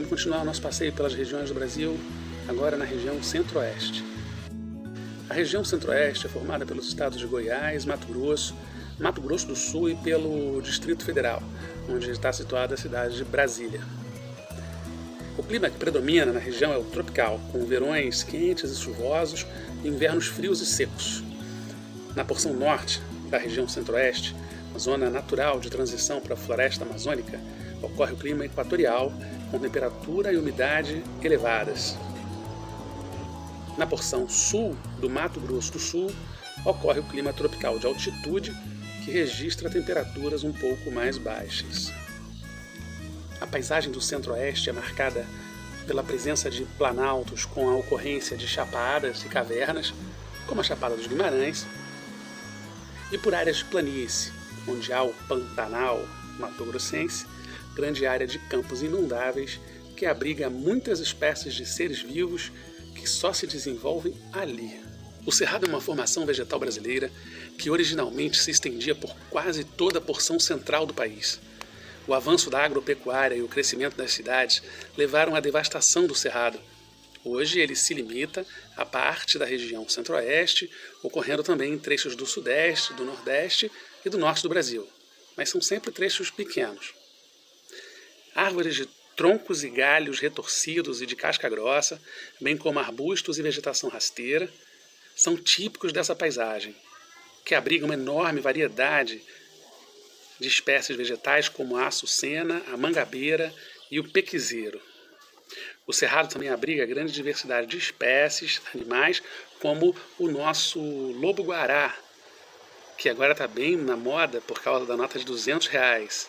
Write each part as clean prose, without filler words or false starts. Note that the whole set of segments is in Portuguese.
Vamos continuar o nosso passeio pelas regiões do Brasil, agora na região Centro-Oeste. A região Centro-Oeste é formada pelos estados de Goiás, Mato Grosso do Sul e pelo Distrito Federal, onde está situada a cidade de Brasília. O clima que predomina na região é o tropical, com verões quentes e chuvosos e invernos frios e secos. Na porção norte da região Centro-Oeste, a zona natural de transição para a floresta amazônica, ocorre o clima equatorial, com temperatura e umidade elevadas. Na porção sul do Mato Grosso do Sul, ocorre o clima tropical de altitude, que registra temperaturas um pouco mais baixas. A paisagem do Centro-Oeste é marcada pela presença de planaltos com a ocorrência de chapadas e cavernas, como a Chapada dos Guimarães, e por áreas de planície, onde há o Pantanal mato-grossense, grande área de campos inundáveis que abriga muitas espécies de seres vivos que só se desenvolvem ali. O Cerrado é uma formação vegetal brasileira que originalmente se estendia por quase toda a porção central do país. O avanço da agropecuária e o crescimento das cidades levaram à devastação do Cerrado. Hoje ele se limita a parte da região Centro-Oeste, ocorrendo também em trechos do Sudeste, do Nordeste e do Norte do Brasil, mas são sempre trechos pequenos. Árvores de troncos e galhos retorcidos e de casca grossa, bem como arbustos e vegetação rasteira, são típicos dessa paisagem, que abriga uma enorme variedade de espécies vegetais como a açucena, a mangabeira e o pequizeiro. O Cerrado também abriga grande diversidade de espécies animais, como o nosso lobo-guará, que agora está bem na moda por causa da nota de R$200.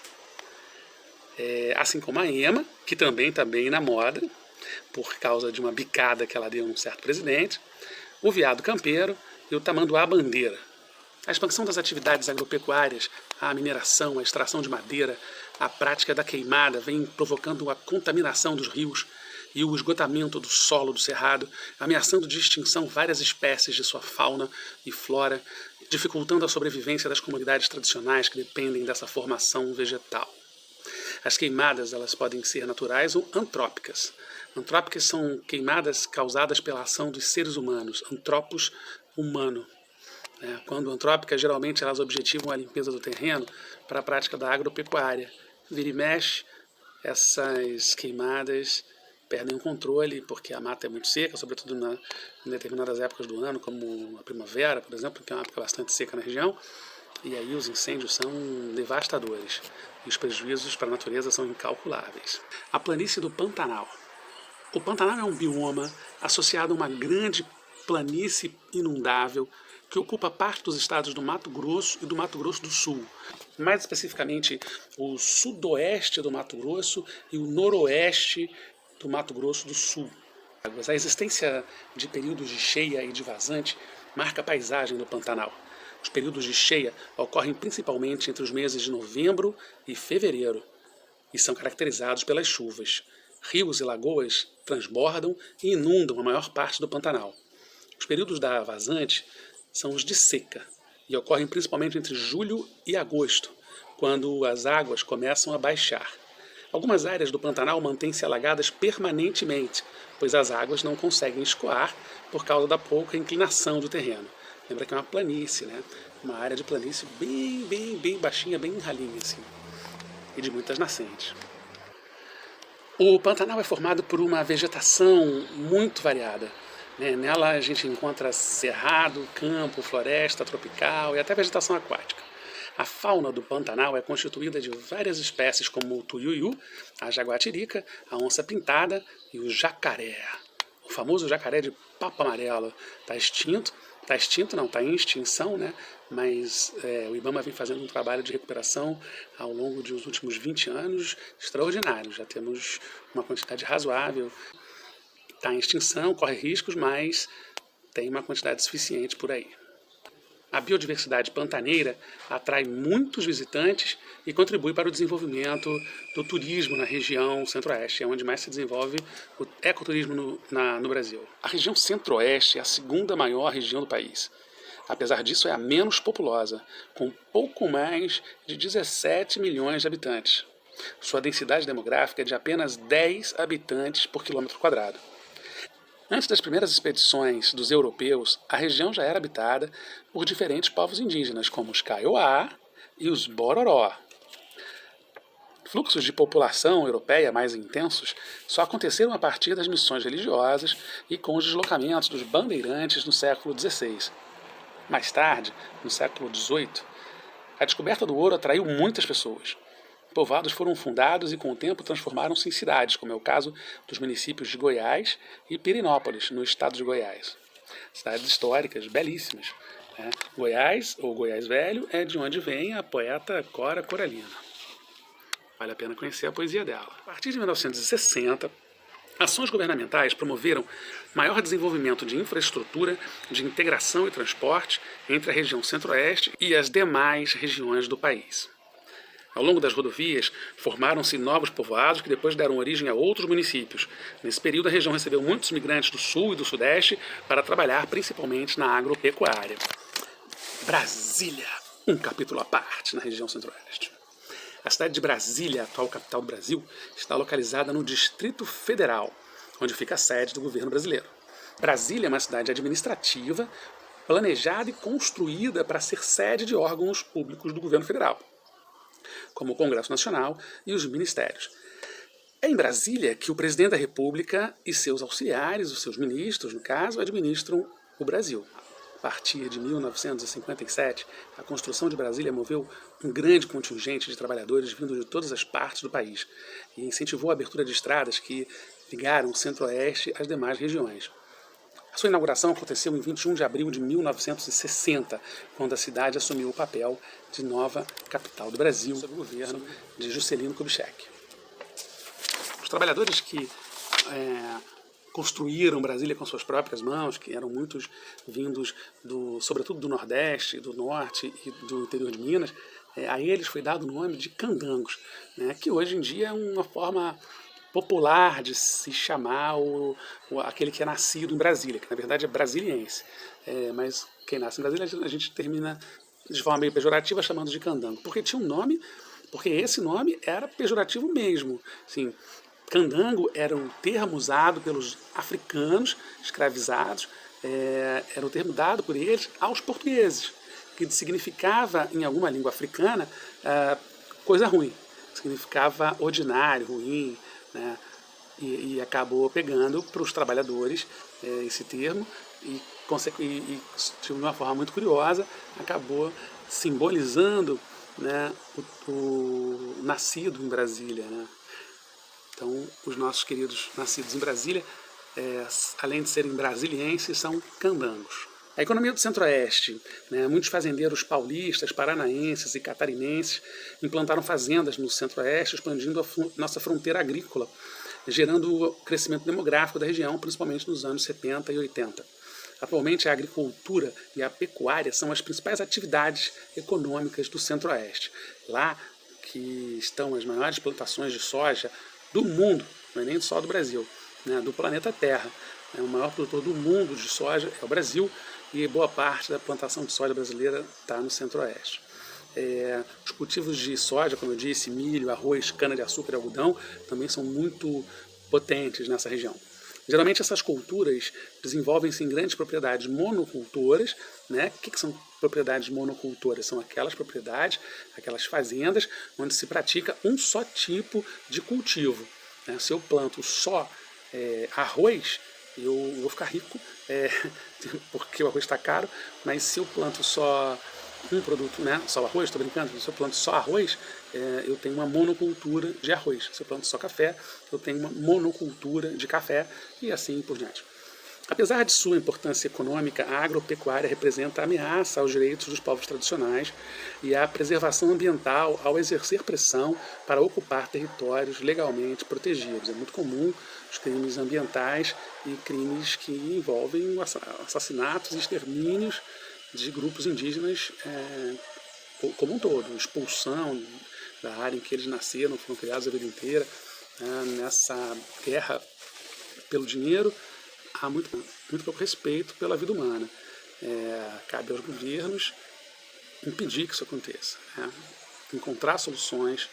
Assim como a ema, que também está bem na moda, por causa de uma bicada que ela deu a um certo presidente, o veado campeiro e o tamanduá-bandeira. A expansão das atividades agropecuárias, a mineração, a extração de madeira, a prática da queimada vem provocando a contaminação dos rios e o esgotamento do solo do Cerrado, ameaçando de extinção várias espécies de sua fauna e flora, dificultando a sobrevivência das comunidades tradicionais que dependem dessa formação vegetal. As queimadas elas podem ser naturais ou antrópicas. Antrópicas são queimadas causadas pela ação dos seres humanos, antropos humano. Quando antrópicas, geralmente elas objetivam a limpeza do terreno para a prática da agropecuária. Vira e mexe, essas queimadas perdem o controle porque a mata é muito seca, sobretudo em determinadas épocas do ano, como a primavera, por exemplo, que é uma época bastante seca na região, e aí os incêndios são devastadores e os prejuízos para a natureza são incalculáveis. A planície do Pantanal. O Pantanal é um bioma associado a uma grande planície inundável que ocupa parte dos estados do Mato Grosso e do Mato Grosso do Sul. Mais especificamente, o sudoeste do Mato Grosso e o noroeste do Mato Grosso do Sul. A existência de períodos de cheia e de vazante marca a paisagem do Pantanal. Os períodos de cheia ocorrem principalmente entre os meses de novembro e fevereiro e são caracterizados pelas chuvas. Rios e lagoas transbordam e inundam a maior parte do Pantanal. Os períodos da vazante são os de seca e ocorrem principalmente entre julho e agosto, quando as águas começam a baixar. Algumas áreas do Pantanal mantêm-se alagadas permanentemente, pois as águas não conseguem escoar por causa da pouca inclinação do terreno. Lembra que é uma planície, né? Uma área de planície bem baixinha, bem ralinha assim, e de muitas nascentes. O Pantanal é formado por uma vegetação muito variada. Nela a gente encontra cerrado, campo, floresta tropical e até vegetação aquática. A fauna do Pantanal é constituída de várias espécies como o tuiuiu, a jaguatirica, a onça-pintada e o jacaré. O famoso jacaré de papo amarelo está extinto. Está em extinção, né? Mas o IBAMA vem fazendo um trabalho de recuperação ao longo dos últimos 20 anos extraordinário. Já temos uma quantidade razoável. Está em extinção, corre riscos, mas tem uma quantidade suficiente por aí. A biodiversidade pantaneira atrai muitos visitantes e contribui para o desenvolvimento do turismo na região Centro-Oeste, é onde mais se desenvolve o ecoturismo no Brasil. A região Centro-Oeste é a segunda maior região do país. Apesar disso, é a menos populosa, com pouco mais de 17 milhões de habitantes. Sua densidade demográfica é de apenas 10 habitantes por quilômetro quadrado. Antes das primeiras expedições dos europeus, a região já era habitada por diferentes povos indígenas, como os Kaiowá e os Bororó. Fluxos de população europeia mais intensos só aconteceram a partir das missões religiosas e com os deslocamentos dos bandeirantes no século XVI. Mais tarde, no século XVIII, a descoberta do ouro atraiu muitas pessoas. Povoados foram fundados e com o tempo transformaram-se em cidades, como é o caso dos municípios de Goiás e Pirenópolis, no estado de Goiás. Cidades históricas, belíssimas. Goiás, ou Goiás Velho, é de onde vem a poeta Cora Coralina. Vale a pena conhecer a poesia dela. A partir de 1960, ações governamentais promoveram maior desenvolvimento de infraestrutura, de integração e transporte entre a região centro-oeste e as demais regiões do país. Ao longo das rodovias, formaram-se novos povoados que depois deram origem a outros municípios. Nesse período, a região recebeu muitos migrantes do sul e do sudeste para trabalhar principalmente na agropecuária. Brasília, um capítulo à parte na região centro-oeste. A cidade de Brasília, a atual capital do Brasil, está localizada no Distrito Federal, onde fica a sede do governo brasileiro. Brasília é uma cidade administrativa, planejada e construída para ser sede de órgãos públicos do governo federal, como o Congresso Nacional e os ministérios. É em Brasília que o presidente da República e seus auxiliares, os seus ministros, no caso, administram o Brasil. A partir de 1957, a construção de Brasília moveu um grande contingente de trabalhadores vindo de todas as partes do país e incentivou a abertura de estradas que ligaram o centro-oeste às demais regiões. A sua inauguração aconteceu em 21 de abril de 1960, quando a cidade assumiu o papel de nova capital do Brasil, sob o governo de Juscelino Kubitschek. Os trabalhadores que construíram Brasília com suas próprias mãos, que eram muitos vindos, sobretudo do Nordeste, do Norte e do interior de Minas, a eles foi dado o nome de candangos, que hoje em dia é uma forma popular de se chamar aquele que é nascido em Brasília, que na verdade é brasiliense. Mas quem nasce em Brasília a gente termina de forma meio pejorativa chamando de candango, porque tinha um nome, porque esse nome era pejorativo mesmo. Assim, candango era um termo usado pelos africanos escravizados, era um termo dado por eles aos portugueses, que significava, em alguma língua africana, coisa ruim, significava ordinário, ruim, e acabou pegando para os trabalhadores esse termo e de uma forma muito curiosa, acabou simbolizando o nascido em Brasília. Então, os nossos queridos nascidos em Brasília, além de serem brasilienses, são candangos. A economia do Centro-Oeste, muitos fazendeiros paulistas, paranaenses e catarinenses implantaram fazendas no Centro-Oeste, expandindo a nossa fronteira agrícola, gerando o crescimento demográfico da região, principalmente nos anos 70 e 80. Atualmente, a agricultura e a pecuária são as principais atividades econômicas do Centro-Oeste. Lá que estão as maiores plantações de soja do mundo, não é nem só do Brasil, do planeta Terra. O maior produtor do mundo de soja é o Brasil e boa parte da plantação de soja brasileira está no Centro-Oeste. Os cultivos de soja, como eu disse, milho, arroz, cana-de-açúcar e algodão, também são muito potentes nessa região. Geralmente essas culturas desenvolvem-se em grandes propriedades monocultoras. O que são propriedades monocultoras? São aquelas propriedades, aquelas fazendas, onde se pratica um só tipo de cultivo. Se eu planto só arroz, eu vou ficar rico, porque o arroz está caro, mas se eu planto só um produto, só arroz, estou brincando, se eu planto só arroz, eu tenho uma monocultura de arroz. Se eu planto só café, eu tenho uma monocultura de café e assim por diante. Apesar de sua importância econômica, a agropecuária representa a ameaça aos direitos dos povos tradicionais e à preservação ambiental ao exercer pressão para ocupar territórios legalmente protegidos. É muito comum os crimes ambientais e crimes que envolvem assassinatos e extermínios de grupos indígenas como um todo, expulsão da área em que eles nasceram, foram criados a vida inteira. Nessa guerra pelo dinheiro, há muito pouco respeito pela vida humana. Cabe aos governos impedir que isso aconteça, encontrar soluções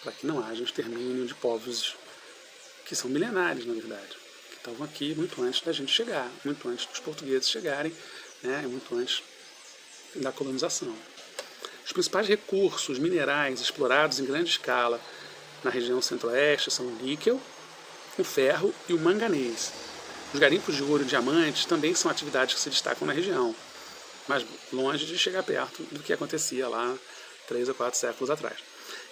para que não haja extermínio de povos que são milenares, na verdade, que estavam aqui muito antes da gente chegar, muito antes dos portugueses chegarem, né, muito antes da colonização. Os principais recursos minerais explorados em grande escala na região centro-oeste são o níquel, o ferro e o manganês. Os garimpos de ouro e diamantes também são atividades que se destacam na região, mas longe de chegar perto do que acontecia lá 3 ou 4 séculos atrás.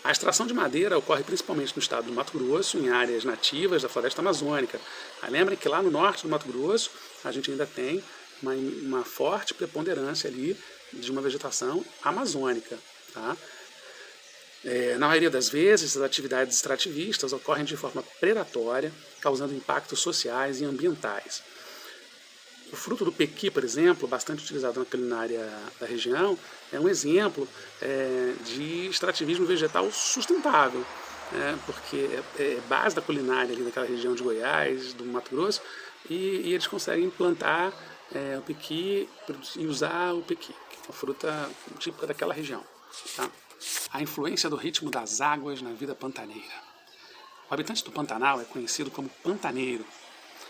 A extração de madeira ocorre principalmente no estado do Mato Grosso, em áreas nativas da floresta amazônica. Lembrem que lá no norte do Mato Grosso a gente ainda tem uma forte preponderância ali de uma vegetação amazônica. Tá? Na maioria das vezes, as atividades extrativistas ocorrem de forma predatória, causando impactos sociais e ambientais. O fruto do pequi, por exemplo, bastante utilizado na culinária da região, é um exemplo de extrativismo vegetal sustentável, porque é base da culinária ali daquela região de Goiás, do Mato Grosso, e eles conseguem plantar o pequi e usar o pequi, que é uma fruta típica daquela região. Tá? A influência do ritmo das águas na vida pantaneira. O habitante do Pantanal é conhecido como pantaneiro.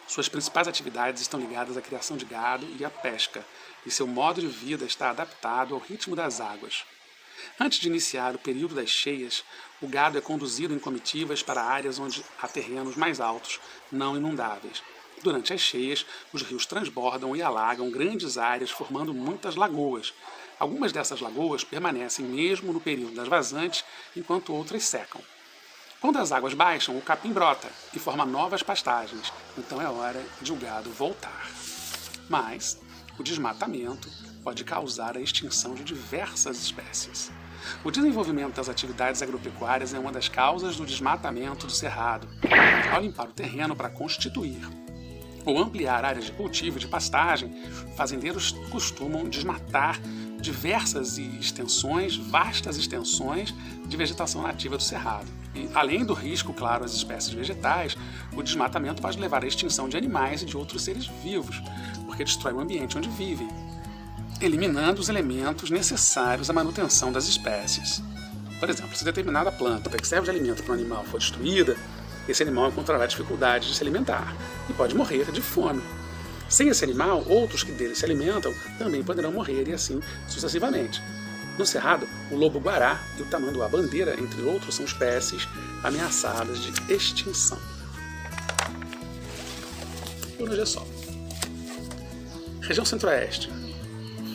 Suas principais atividades estão ligadas à criação de gado e à pesca, e seu modo de vida está adaptado ao ritmo das águas. Antes de iniciar o período das cheias, o gado é conduzido em comitivas para áreas onde há terrenos mais altos, não inundáveis. Durante as cheias, os rios transbordam e alagam grandes áreas, formando muitas lagoas. Algumas dessas lagoas permanecem mesmo no período das vazantes, enquanto outras secam. Quando as águas baixam, o capim brota e forma novas pastagens, então é hora de o gado voltar. Mas o desmatamento pode causar a extinção de diversas espécies. O desenvolvimento das atividades agropecuárias é uma das causas do desmatamento do cerrado. Ao limpar o terreno para constituir ou ampliar áreas de cultivo e de pastagem, fazendeiros costumam desmatar diversas extensões, vastas extensões de vegetação nativa do cerrado. E, além do risco, claro, às espécies vegetais, o desmatamento pode levar à extinção de animais e de outros seres vivos, porque destrói o ambiente onde vivem, eliminando os elementos necessários à manutenção das espécies. Por exemplo, se determinada planta que serve de alimento para um animal for destruída, esse animal encontrará dificuldade de se alimentar e pode morrer de fome. Sem esse animal, outros que dele se alimentam também poderão morrer e assim sucessivamente. No Cerrado, o lobo-guará e o tamanduá-bandeira, entre outros, são espécies ameaçadas de extinção. Por hoje é só. Região Centro-Oeste.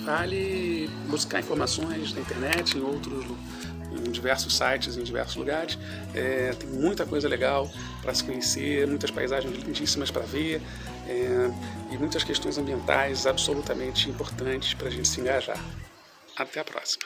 Vale buscar informações na internet, em diversos sites, em diversos lugares. Tem muita coisa legal para se conhecer, muitas paisagens lindíssimas para ver e muitas questões ambientais absolutamente importantes para a gente se engajar. Até a próxima!